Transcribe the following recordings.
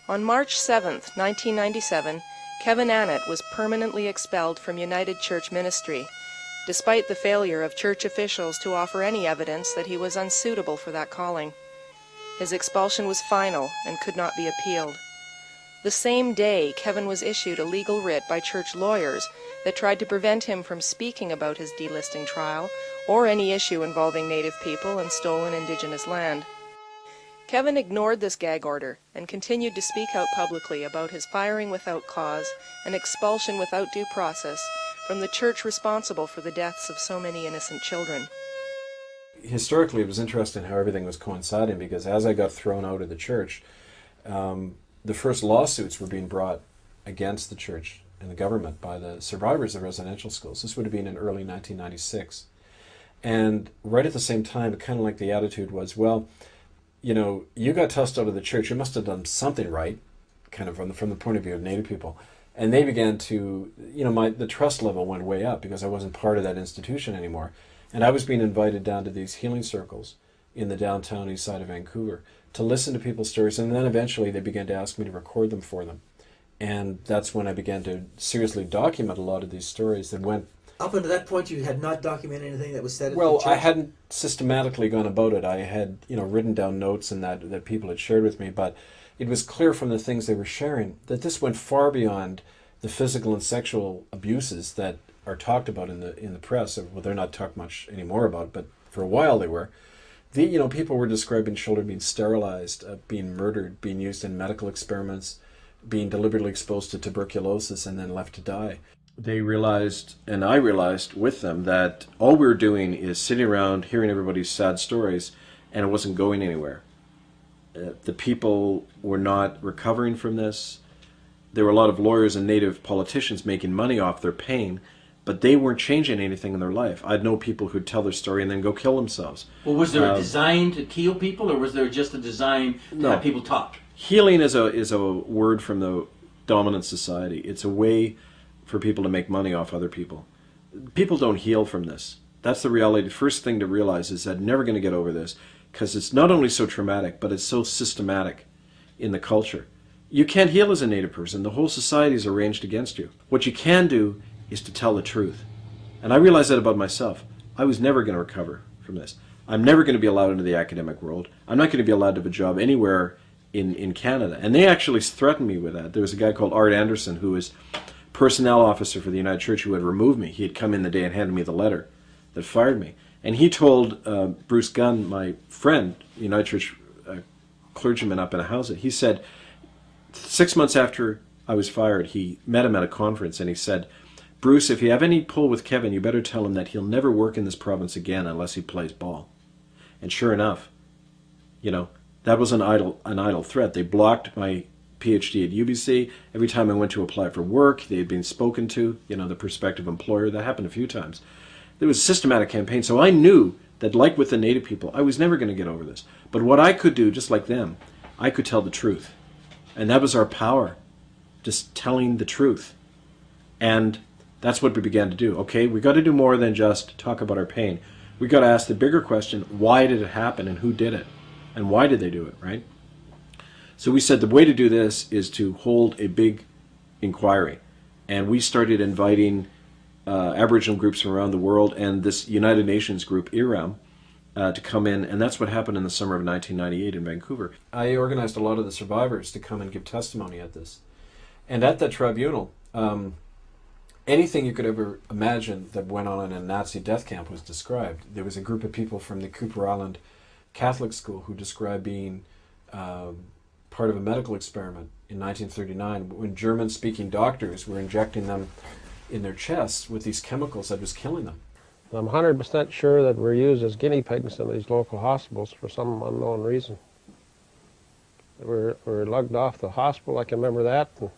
On March 7, 1997, Kevin Annett was permanently expelled from United Church Ministry, despite the failure of church officials to offer any evidence that he was unsuitable for that calling. His expulsion was final and could not be appealed. The same day, Kevin was issued a legal writ by church lawyers that tried to prevent him from speaking about his delisting trial or any issue involving Native people and stolen Indigenous land. Kevin ignored this gag order and continued to speak out publicly about his firing without cause and expulsion without due process from the church responsible for the deaths of so many innocent children. Historically, it was interesting how everything was coinciding, because as I got thrown out of the church, the first lawsuits were being brought against the church and the government by the survivors of residential schools. This would have been in early 1996. And right at the same time, kind of like the attitude was, well, you know, you got tossed out of the church, you must have done something right, kind of from the point of view of Native people. And they began to, you know, the trust level went way up because I wasn't part of that institution anymore. And I was being invited down to these healing circles in the downtown east side of Vancouver to listen to people's stories. And then eventually they began to ask me to record them for them. And that's when I began to seriously document a lot of these stories that went... Up until that point, you had not documented anything that was said at the Well, church? I hadn't systematically gone about it. I had, you know, written down notes and that people had shared with me, but it was clear from the things they were sharing that this went far beyond the physical and sexual abuses that are talked about in the press. Well, they're not talked much anymore about, but for a while they were. You know, people were describing children being sterilized, being murdered, being used in medical experiments, being deliberately exposed to tuberculosis and then left to die. They realized, and I realized with them, that all we were doing is sitting around hearing everybody's sad stories, and it wasn't going anywhere. The people were not recovering from this. There were a lot of lawyers and Native politicians making money off their pain, but they weren't changing anything in their life. I'd know people who'd tell their story and then go kill themselves. Well, was there a design to heal people, or was there just a design to have people talk? Healing is a word from the dominant society. It's a way for people to make money off other people. People don't heal from this. That's the reality. The first thing to realize is that I'm never going to get over this, because it's not only so traumatic, but it's so systematic in the culture. You can't heal as a Native person. The whole society is arranged against you. What you can do is to tell the truth. And I realized that about myself. I was never going to recover from this. I'm never going to be allowed into the academic world. I'm not going to be allowed to have a job anywhere in Canada. And they actually threatened me with that. There was a guy called Art Anderson who was personnel officer for the United Church who had removed me. He had come in the day and handed me the letter that fired me. And he told Bruce Gunn, my friend, United Church clergyman up in a house, he said, 6 months after I was fired, he met him at a conference and he said, Bruce, if you have any pull with Kevin, you better tell him that he'll never work in this province again unless he plays ball. And sure enough, you know, that was an idle threat. They blocked my PhD at UBC. Every time I went to apply for work, they had been spoken to, you know, the prospective employer. That happened a few times. There was a systematic campaign, so I knew that, like with the Native people, I was never going to get over this. But what I could do, just like them, I could tell the truth. And that was our power, just telling the truth. And that's what we began to do. Okay, we got to do more than just talk about our pain. We got to ask the bigger question, why did it happen and who did it? And why did they do it, right? So we said the way to do this is to hold a big inquiry. And we started inviting Aboriginal groups from around the world and this United Nations group, IRAM, to come in. And that's what happened in the summer of 1998 in Vancouver. I organized a lot of the survivors to come and give testimony at this. And at that tribunal, anything you could ever imagine that went on in a Nazi death camp was described. There was a group of people from the Cooper Island Catholic school who described being part of a medical experiment in 1939 when German-speaking doctors were injecting them in their chests with these chemicals that was killing them. I'm 100% sure that we're used as guinea pigs in these local hospitals for some unknown reason. We're lugged off the hospital, I can remember that. And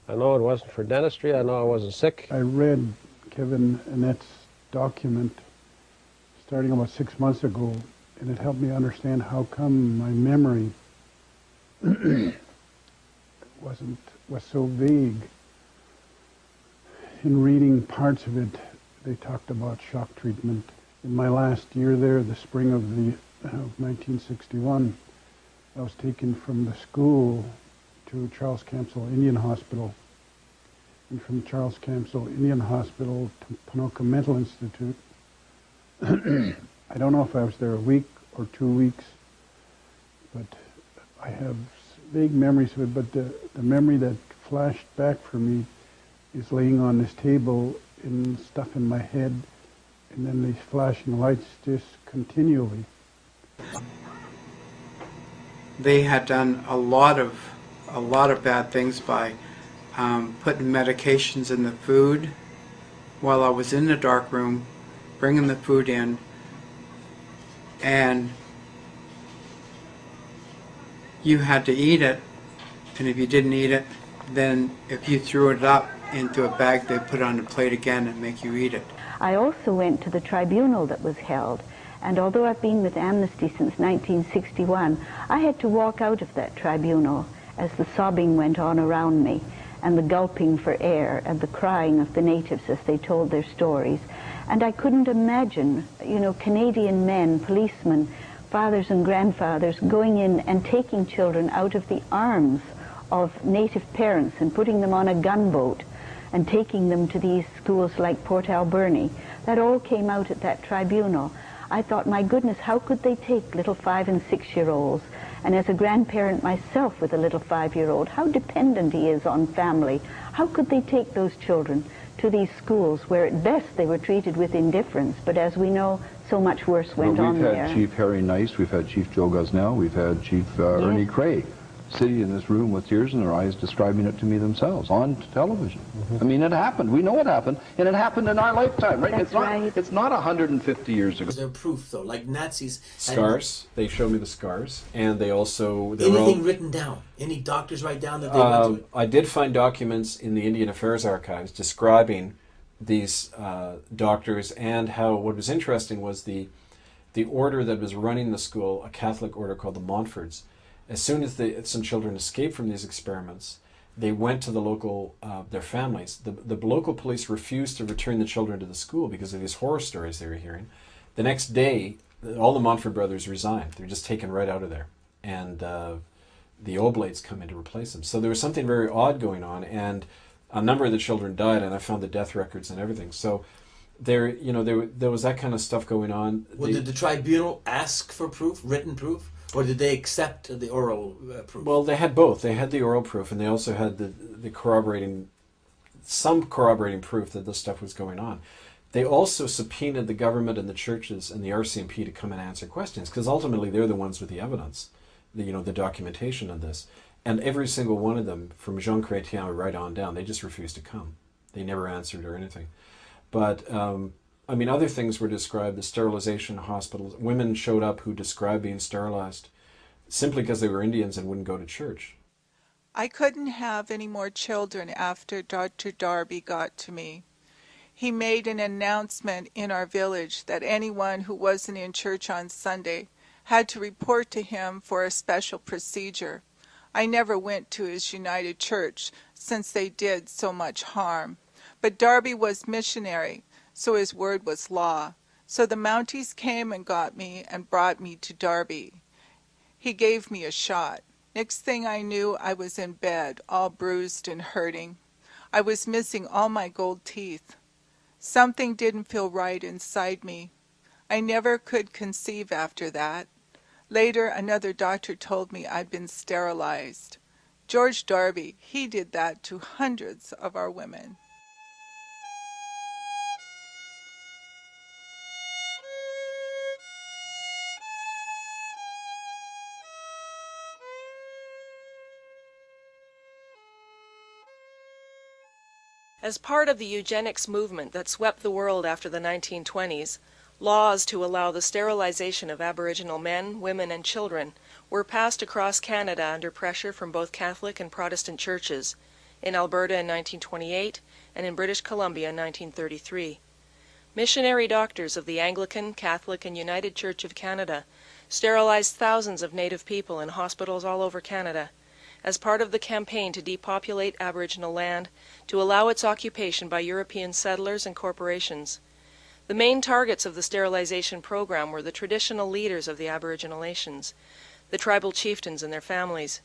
I know it wasn't for dentistry, I know I wasn't sick. I read Kevin Annett's document starting about 6 months ago, and it helped me understand how come my memory was so vague. In reading parts of it, they talked about shock treatment. In my last year there, the spring of 1961, I was taken from the school to Charles Camsell Indian Hospital, and from Charles Camsell Indian Hospital to Ponoka Mental Institute. I don't know if I was there a week or 2 weeks, but I have vague memories of it, but the memory that flashed back for me is laying on this table and stuff in my head, and then these flashing lights just continually. They had done a lot of bad things by putting medications in the food while I was in the dark room, bringing the food in, and you had to eat it, and if you didn't eat it, then if you threw it up into a bag, they put it on the plate again and make you eat it. I also went to the tribunal that was held, and although I've been with Amnesty since 1961, I had to walk out of that tribunal as the sobbing went on around me, and the gulping for air, and the crying of the natives as they told their stories. And I couldn't imagine, you know, Canadian men, policemen, fathers and grandfathers going in and taking children out of the arms of native parents and putting them on a gunboat and taking them to these schools like Port Alberni. That all came out at that tribunal. I thought, my goodness, how could they take little 5- and 6-year-olds? And as a grandparent myself with a little 5-year-old, how dependent he is on family. How could they take those children to these schools where at best they were treated with indifference, but as we know, so much worse went on there. We've had Chief Harry Nice, we've had Chief Joe Gosnell, we've had Chief Ernie Cray sitting in this room with tears in their eyes describing it to me themselves on television. I mean, it happened. We know it happened, and it happened in our lifetime, right? That's It's not 150 years ago. Was there proof, though? Like Nazis... Scars. They showed me the scars, and they also... Anything written down? Any doctors write down that they went to it? I did find documents in the Indian Affairs Archives describing these doctors, and how what was interesting was the order that was running the school, a Catholic order called the Montforts. As soon as some children escaped from these experiments, they went to the local, their families. The local police refused to return the children to the school because of these horror stories they were hearing. The next day, all the Montfort brothers resigned. They were just taken right out of there. And the Oblates come in to replace them. So there was something very odd going on, and a number of the children died, and I found the death records and everything. So there was that kind of stuff going on. Well, did the tribunal ask for proof, written proof? Or did they accept the oral proof? Well, they had both. They had the oral proof, and they also had the corroborating proof that this stuff was going on. They also subpoenaed the government and the churches and the RCMP to come and answer questions, because ultimately they're the ones with the evidence, the documentation of this. And every single one of them, from Jean Chrétien right on down, they just refused to come. They never answered or anything. But I mean, other things were described, the sterilization hospitals. Women showed up who described being sterilized simply because they were Indians and wouldn't go to church. I couldn't have any more children after Dr. Darby got to me. He made an announcement in our village that anyone who wasn't in church on Sunday had to report to him for a special procedure. I never went to his United Church since they did so much harm. But Darby was missionary, so his word was law. So the Mounties came and got me and brought me to Darby. He gave me a shot. Next thing I knew, I was in bed, all bruised and hurting. I was missing all my gold teeth. Something didn't feel right inside me. I never could conceive after that. Later, another doctor told me I'd been sterilized. George Darby, he did that to hundreds of our women. As part of the eugenics movement that swept the world after the 1920s, laws to allow the sterilization of Aboriginal men, women, and children were passed across Canada under pressure from both Catholic and Protestant churches, in Alberta in 1928 and in British Columbia in 1933. Missionary doctors of the Anglican, Catholic, and United Church of Canada sterilized thousands of Native people in hospitals all over Canada, as part of the campaign to depopulate Aboriginal land to allow its occupation by European settlers and corporations. The main targets of the sterilization program were the traditional leaders of the Aboriginal nations. the tribal chieftains and their families.